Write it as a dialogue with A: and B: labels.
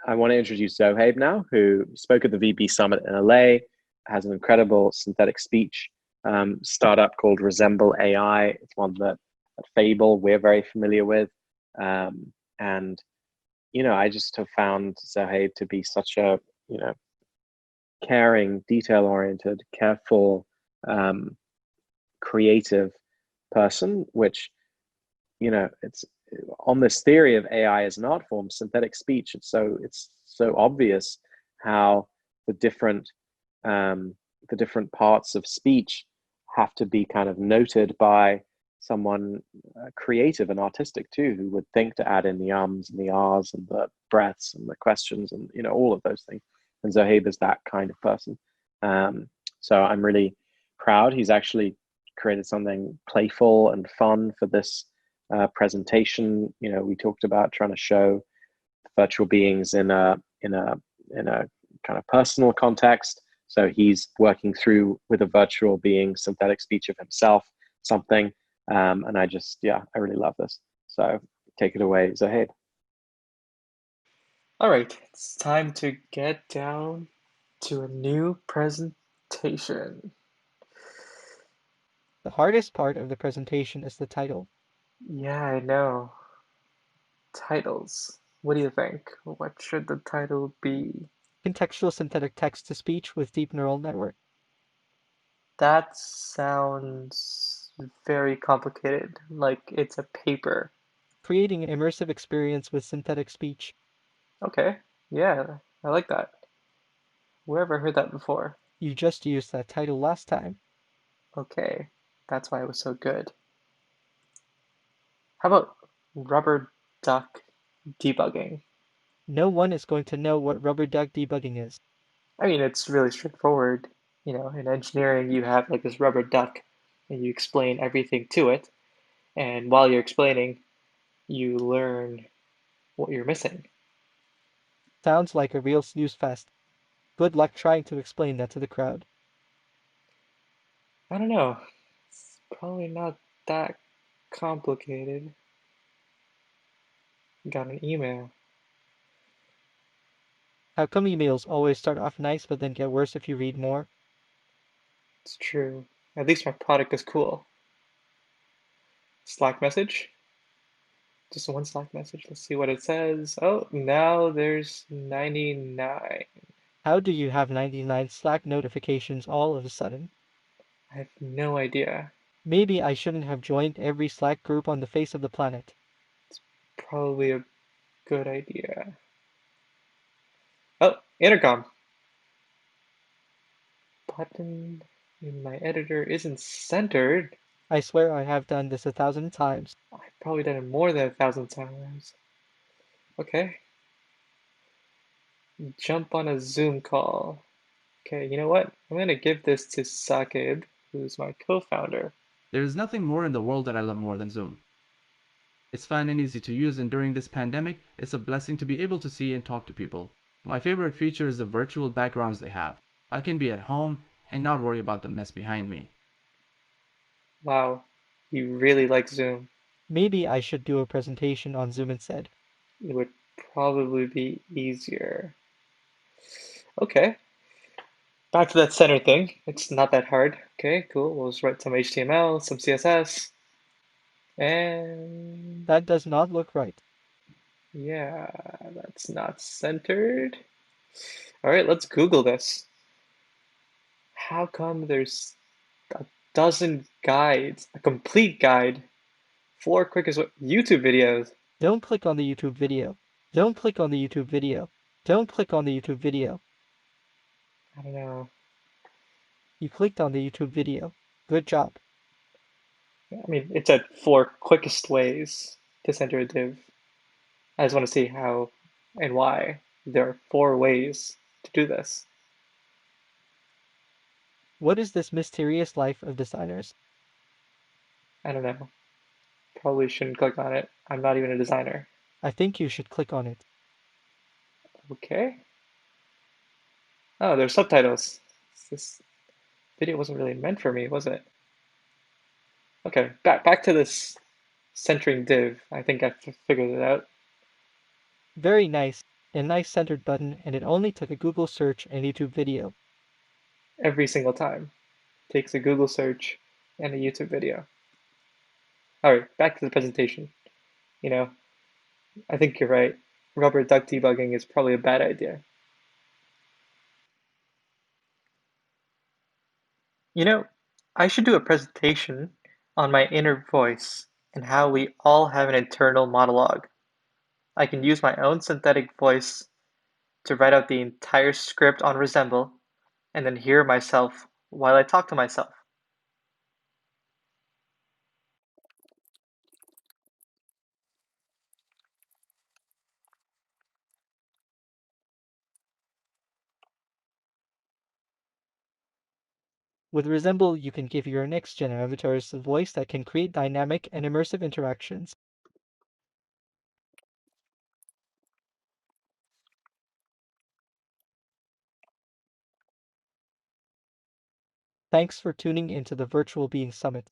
A: I want to introduce Zohaib now, who spoke at the VB Summit in LA, has an incredible synthetic speech startup called Resemble AI. It's one that at Fable we're very familiar with. And, I just have found Zohaib to be such a, caring, detail-oriented, careful, creative person, which, it's on this theory of AI as an art form, synthetic speech. It's so obvious how the different the different parts of speech have to be kind of noted by someone creative and artistic too, who would think to add in the ums and the ahs and the breaths and the questions and all of those things. And Zohaib is that kind of person. So I'm really proud. He's actually created something playful and fun for this presentation. We talked about trying to show virtual beings in a kind of personal context. So he's working through with a virtual being synthetic speech of himself, something. And I really love this. So take it away, Zohaib.
B: All right, it's time to get down to a new presentation.
C: The hardest part of the presentation is the title.
B: Yeah, I know. Titles. What do you think? What should the title be?
C: Contextual synthetic text-to-speech with deep neural network.
B: That sounds very complicated, like it's a paper.
C: Creating an immersive experience with synthetic speech.
B: Okay, yeah, I like that. Where have I heard that before?
C: You just used that title last time.
B: Okay, that's why it was so good. How about rubber duck debugging?
C: No one is going to know what rubber duck debugging is.
B: I mean, it's really straightforward. In engineering, you have like this rubber duck and you explain everything to it. And while you're explaining, you learn what you're missing.
C: Sounds like a real snooze fest. Good luck trying to explain that to the crowd.
B: I don't know. It's probably not that complicated. Got an email.
C: How come emails always start off nice but then get worse if you read more?
B: It's true. At least my product is cool. Slack message? Just one Slack message. Let's see what it says. Oh, now there's 99.
C: How do you have 99 Slack notifications all of a sudden?
B: I have no idea.
C: Maybe I shouldn't have joined every Slack group on the face of the planet.
B: Probably a good idea. Oh, intercom. Button in my editor isn't centered.
C: I swear I have done this 1,000 times.
B: I've probably done it more than 1,000 times. Okay, jump on a Zoom call. Okay, you know what? I'm gonna give this to Sakib, who's my co-founder.
D: There is nothing more in the world that I love more than Zoom. It's fun and easy to use, and during this pandemic, it's a blessing to be able to see and talk to people. My favorite feature is the virtual backgrounds they have. I can be at home and not worry about the mess behind me.
B: Wow, you really like Zoom.
C: Maybe I should do a presentation on Zoom instead.
B: It would probably be easier. Okay, back to that center thing. It's not that hard. Okay, cool. We'll just write some HTML, some CSS, and
C: That does not look right.
B: yeah, that's not centered. All right, let's Google this. How come there's a dozen guides, a complete guide, four quickest YouTube videos?
C: Don't click on the YouTube video. Don't click on the YouTube video. Don't click on the YouTube video.
B: I don't know.
C: You clicked on the YouTube video. Good job.
B: I mean, it said four quickest ways to center a div. I just want to see how and why there are four ways to do this.
C: What is this mysterious life of designers?
B: I don't know. Probably shouldn't click on it. I'm not even a designer.
C: I think you should click on it.
B: Okay. Oh, there's subtitles. This video wasn't really meant for me, was it? Okay, back to this centering div. I think I figured it out.
C: Very nice. a nice centered button, and it only took a Google search and YouTube video.
B: Every single time. Takes a Google search and a YouTube video. Alright, back to the presentation. I think you're right. Rubber duck debugging is probably a bad idea. I should do a presentation on my inner voice and how we all have an internal monologue. I can use my own synthetic voice to write out the entire script on Resemble and then hear myself while I talk to myself.
C: With Resemble, you can give your next-gen avatars a voice that can create dynamic and immersive interactions. Thanks for tuning into the Virtual Being Summit.